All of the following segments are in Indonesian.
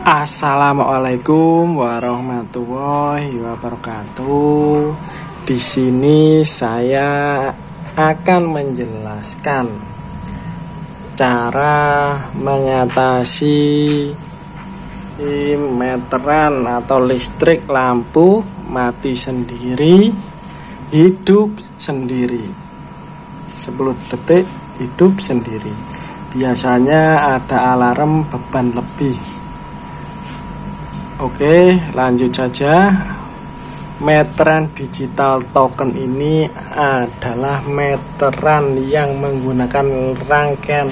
Assalamualaikum warahmatullahi wabarakatuh. Di sini saya akan menjelaskan cara mengatasi meteran atau listrik lampu mati sendiri, hidup sendiri. 10 detik hidup sendiri. Biasanya ada alarm beban lebih. Oke, lanjut saja. Meteran digital token ini adalah meteran yang menggunakan rangkaian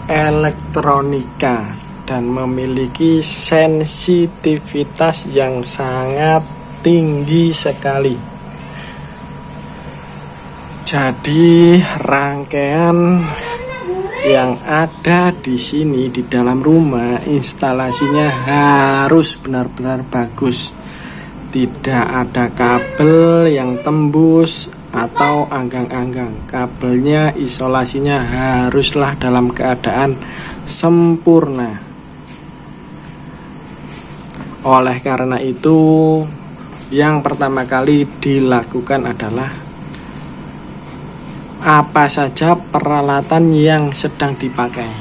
elektronika dan memiliki sensitivitas yang sangat tinggi sekali. Jadi rangkaian yang ada di sini di dalam rumah, instalasinya harus benar-benar bagus. Tidak ada kabel yang tembus atau anggang-anggang. Kabelnya, isolasinya haruslah dalam keadaan sempurna. Oleh karena itu, yang pertama kali dilakukan adalah apa saja peralatan yang sedang dipakai.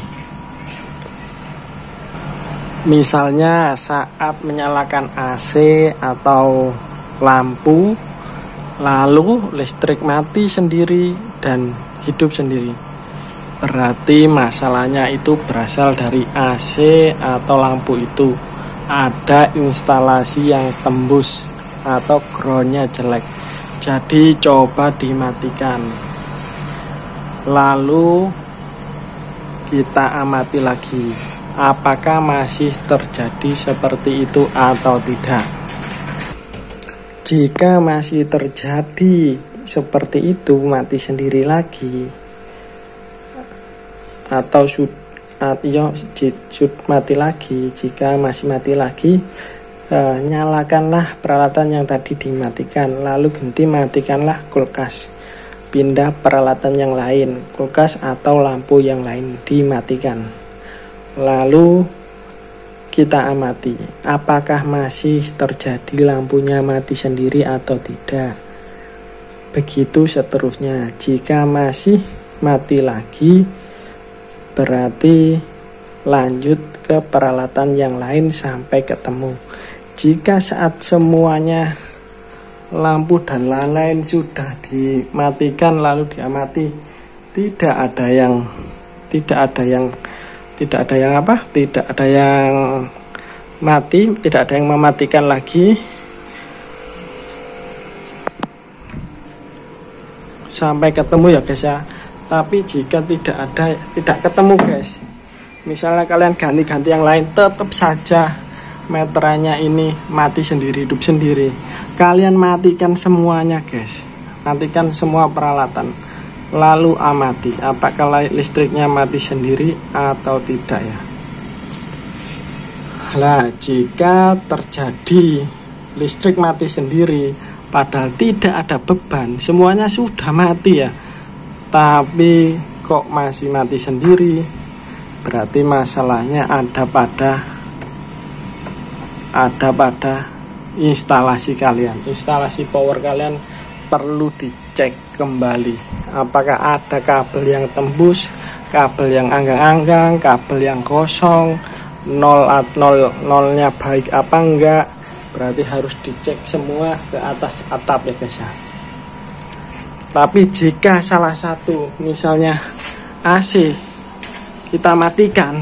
Misalnya saat menyalakan AC atau lampu, lalu listrik mati sendiri dan hidup sendiri, berarti masalahnya itu berasal dari AC atau lampu itu. Ada instalasi yang tembus atau groundnya jelek. Jadi coba dimatikan. Lalu kita amati lagi, apakah masih terjadi seperti itu atau tidak. Jika masih terjadi seperti itu, mati sendiri lagi, atau mati lagi. Jika masih mati lagi, nyalakanlah peralatan yang tadi dimatikan, lalu matikanlah kulkas. Pindah peralatan yang lain, kulkas atau lampu yang lain dimatikan. Lalu kita amati, apakah masih terjadi lampunya mati sendiri atau tidak. Begitu seterusnya. Jika masih mati lagi, berarti lanjut ke peralatan yang lain sampai ketemu. Jika saat semuanya lampu dan lain-lain sudah dimatikan lalu diamati, tidak ada yang mati, tidak ada yang mematikan lagi sampai ketemu ya guys ya. Tapi jika tidak ketemu guys, misalnya kalian ganti yang lain, tetap saja meterannya ini mati sendiri, hidup sendiri. Kalian matikan semuanya guys, matikan semua peralatan, lalu amati apakah listriknya mati sendiri atau tidak ya. Nah, jika terjadi listrik mati sendiri padahal tidak ada beban, semuanya sudah mati ya, tapi kok masih mati sendiri, berarti masalahnya ada pada instalasi kalian. Instalasi power kalian perlu dicek kembali. Apakah ada kabel yang tembus, kabel yang anggang-anggang, kabel yang kosong, nolnya baik apa enggak. Berarti harus dicek semua ke atas atap ya guys ya. Tapi jika salah satu, misalnya AC kita matikan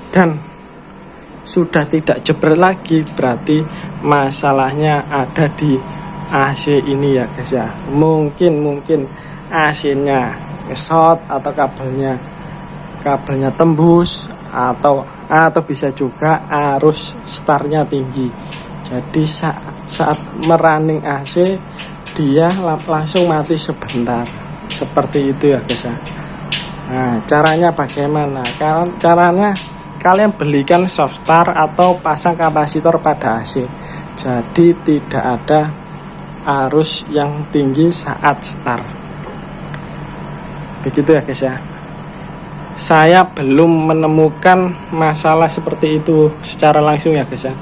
dan sudah tidak jebret lagi, berarti masalahnya ada di AC ini ya guys ya. Mungkin AC-nya short atau kabelnya tembus, atau bisa juga arus startnya tinggi. Jadi saat merunning AC dia langsung mati sebentar, seperti itu ya guys ya. Nah, caranya bagaimana? Caranya kalian belikan soft start atau pasang kapasitor pada AC. Jadi tidak ada arus yang tinggi saat start. Begitu ya guys ya. saya belum menemukan masalah seperti itu secara langsung ya guys ya.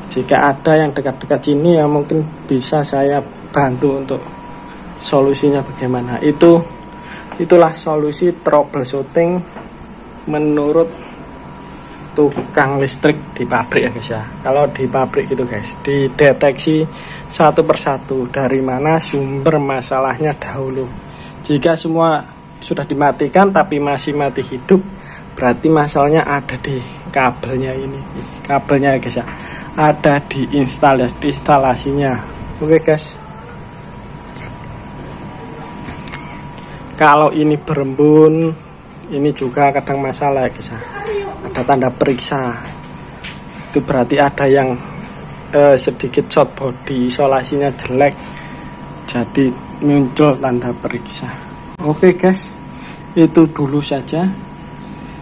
Jika ada yang dekat-dekat sini ya mungkin bisa saya bantu untuk solusinya bagaimana. Itulah solusi troubleshooting menurut tukang listrik di pabrik ya guys ya. Kalau di pabrik itu guys, dideteksi satu persatu dari mana sumber masalahnya dahulu. Jika semua sudah dimatikan tapi masih mati hidup, berarti masalahnya ada di kabelnya ini. Kabelnya ya guys ya, ada di instalasinya. Oke guys, kalau ini berembun, ini juga kadang masalah ya guys ya. Ada tanda periksa, itu berarti ada yang sedikit short body, isolasinya jelek, jadi muncul tanda periksa. Oke guys, itu dulu saja.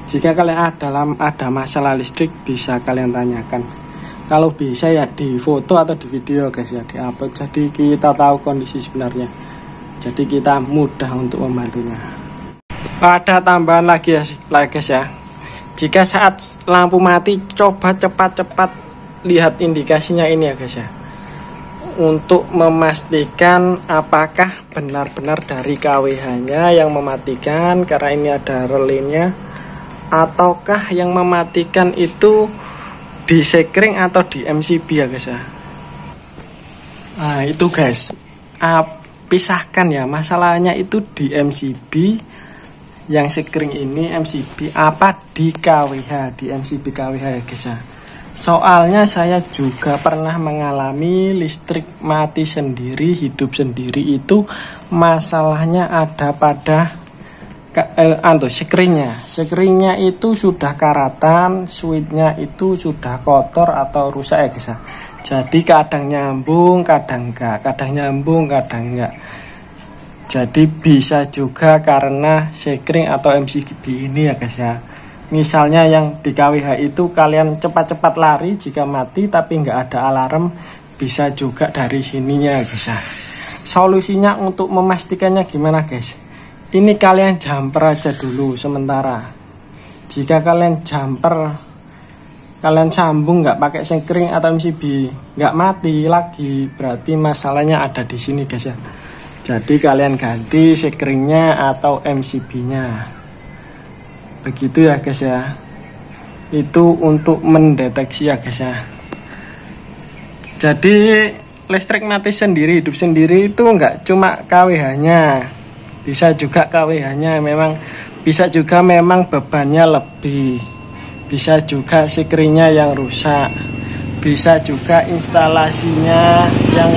Jika kalian ada masalah listrik, bisa kalian tanyakan. Kalau bisa ya di foto atau di video guys ya, di upload, jadi kita tahu kondisi sebenarnya, jadi kita mudah untuk membantunya. Ada tambahan lagi ya guys ya, jika saat lampu mati coba cepat-cepat lihat indikasinya ini ya guys ya, untuk memastikan apakah benar-benar dari KWH-nya yang mematikan karena ini ada relaynya, ataukah yang mematikan itu di sekring atau di MCB ya guys ya. Nah itu guys, pisahkan ya, masalahnya itu di MCB yang sekring ini, MCB apa di KWH, di MCB KWH ya guys ya. Soalnya saya juga pernah mengalami listrik mati sendiri, hidup sendiri, itu masalahnya ada pada sekringnya itu sudah karatan, switchnya itu sudah kotor atau rusak ya guys ya. Jadi kadang nyambung, kadang enggak, kadang nyambung, kadang enggak. Jadi bisa juga karena sekring atau MCB ini ya guys ya. Misalnya yang di KWH itu kalian cepat-cepat lari jika mati tapi nggak ada alarm, bisa juga dari sininya guys ya. Solusinya untuk memastikannya gimana guys? Ini kalian jumper aja dulu sementara. Jika kalian jumper, kalian sambung nggak pakai sekring atau MCB, nggak mati lagi, berarti masalahnya ada di sini guys ya. Jadi kalian ganti sekringnya atau MCB-nya. Begitu ya guys ya. Itu untuk mendeteksi ya guys ya. Jadi listrik mati sendiri, hidup sendiri itu nggak cuma KWH-nya, bisa juga KWH-nya memang, bisa juga memang bebannya lebih, bisa juga sekringnya yang rusak, bisa juga instalasinya yang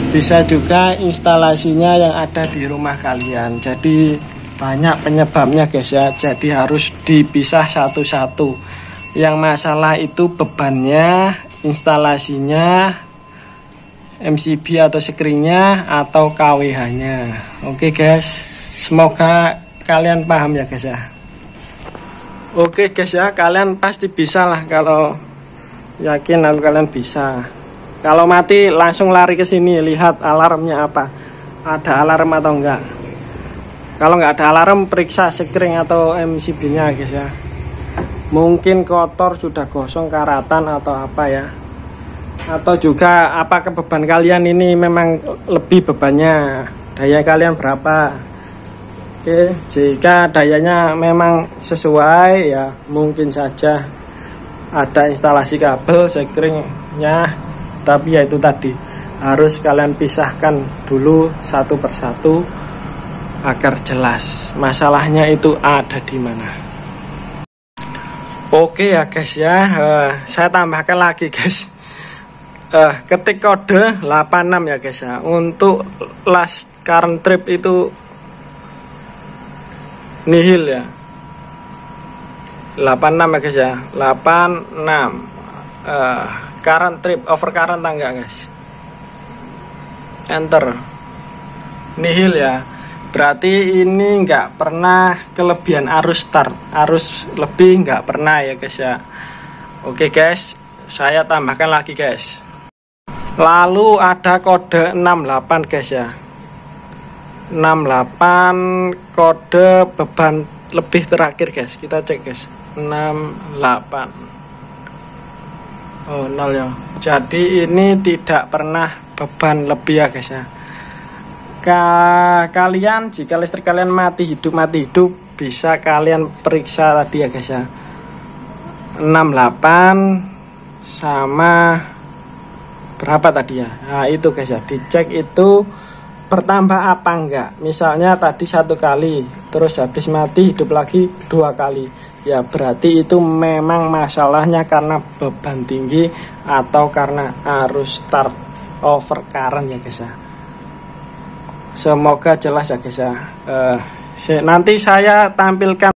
bisa juga instalasinya yang ada di rumah kalian. Jadi banyak penyebabnya guys ya, jadi harus dipisah satu-satu. Yang masalah itu bebannya, instalasinya, MCB atau sekringnya, atau KWH-nya. Oke guys, semoga kalian paham ya guys ya. Oke guys ya, kalian pasti bisa lah, kalau yakin aku kalian bisa. Kalau mati langsung lari ke sini, lihat alarmnya apa, ada alarm atau enggak. Kalau nggak ada alarm, periksa sekring atau MCB-nya guys ya. Mungkin kotor, sudah gosong, karatan atau apa ya. Atau juga apakah beban kalian ini memang lebih bebannya, daya kalian berapa. Oke, jika dayanya memang sesuai ya mungkin saja ada instalasi kabel sekringnya. Tapi ya itu tadi, harus kalian pisahkan dulu satu persatu agar jelas masalahnya itu ada di mana. Oke ya guys ya, saya tambahkan lagi guys, ketik kode 86 ya guys ya. Untuk last current trip itu nihil ya, 86 ya guys ya, 86. Current trip, over current tangga guys, enter, nihil ya. Berarti ini nggak pernah kelebihan arus start, arus lebih nggak pernah ya guys ya. Oke guys, saya tambahkan lagi guys. Lalu ada kode 68 guys ya. 68 kode beban lebih terakhir guys, kita cek guys. 68. Oh 0 ya, jadi ini tidak pernah beban lebih ya guys ya. Kalian jika listrik kalian mati hidup bisa kalian periksa tadi ya guys ya. 68 sama berapa tadi ya. Nah itu guys ya, dicek itu bertambah apa enggak. Misalnya tadi 1 kali, terus habis mati hidup lagi 2 kali, ya berarti itu memang masalahnya karena beban tinggi atau karena arus start over current ya guys ya. Semoga jelas ya guys ya. Nanti saya tampilkan.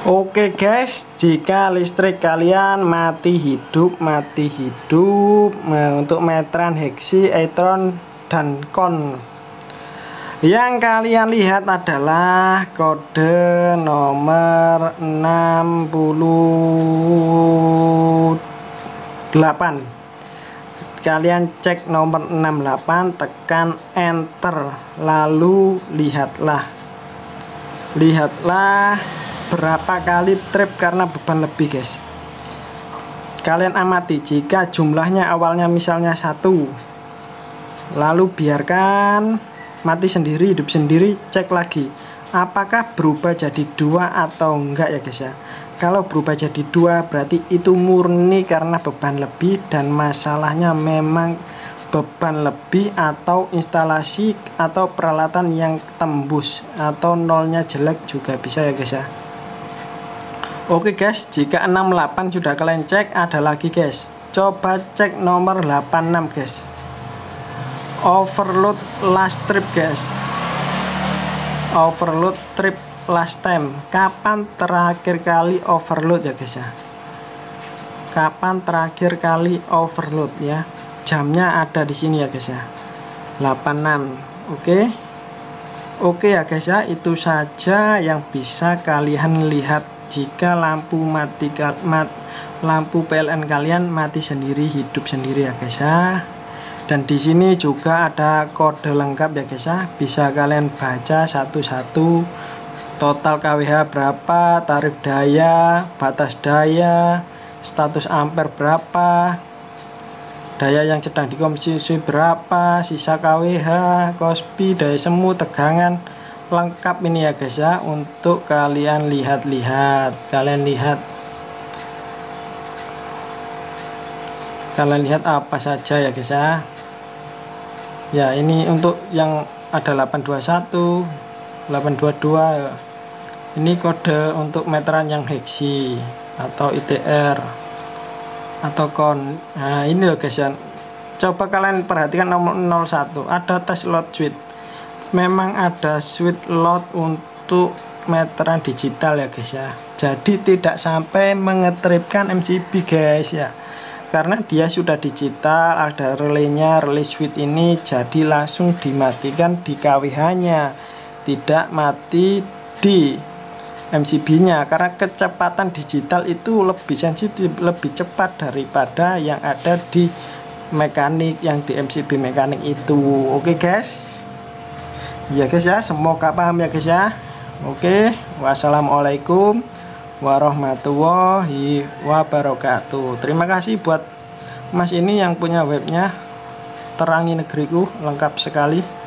Oke guys, jika listrik kalian mati hidup untuk meteran heksi, eitron, dan kon, yang kalian lihat adalah kode nomor 68. Kalian cek nomor 68, tekan enter, lalu lihatlah berapa kali trip karena beban lebih guys. Kalian amati, jika jumlahnya awalnya misalnya 1, lalu biarkan mati sendiri, hidup sendiri, cek lagi apakah berubah jadi 2 atau enggak ya guys ya. Kalau berubah jadi 2 berarti itu murni karena beban lebih, dan masalahnya memang beban lebih atau instalasi atau peralatan yang tembus, atau nolnya jelek juga bisa ya guys ya. Oke guys, jika 68 sudah kalian cek, ada lagi guys, coba cek nomor 86 guys, overload last trip guys, overload trip last time. Kapan terakhir kali overload ya guys ya, kapan terakhir kali overload ya, jamnya ada di sini ya guys ya, 86. Oke ya guys ya, itu saja yang bisa kalian lihat jika lampu lampu PLN kalian mati sendiri, hidup sendiri ya guys ya. Dan di sini juga ada kode lengkap ya guys ya, bisa kalian baca satu-satu. Total KWH berapa, tarif daya, batas daya, status ampere berapa, daya yang sedang dikonsumsi berapa, sisa KWH, kospi, daya semu, tegangan, lengkap ini ya guys ya, untuk kalian lihat apa saja ya guys ya. Ya ini untuk yang ada 821, 822. Ini kode untuk meteran yang heksi atau ITR atau kon. Nah ini loh guys ya, coba kalian perhatikan nomor 01, ada test load switch. Memang ada switch load untuk meteran digital ya guys ya, jadi tidak sampai mengetripkan MCB guys ya, karena dia sudah digital, ada relaynya, relay switch ini, jadi langsung dimatikan di KWH nya, tidak mati di MCB-nya, karena kecepatan digital itu lebih sensitif, lebih cepat daripada yang ada di mekanik, yang di MCB mekanik itu. Oke guys, ya guys ya, semoga paham ya guys ya. Oke, wassalamualaikum warahmatullahi wabarakatuh. Terima kasih buat Mas ini yang punya webnya Terangi Negeriku, lengkap sekali.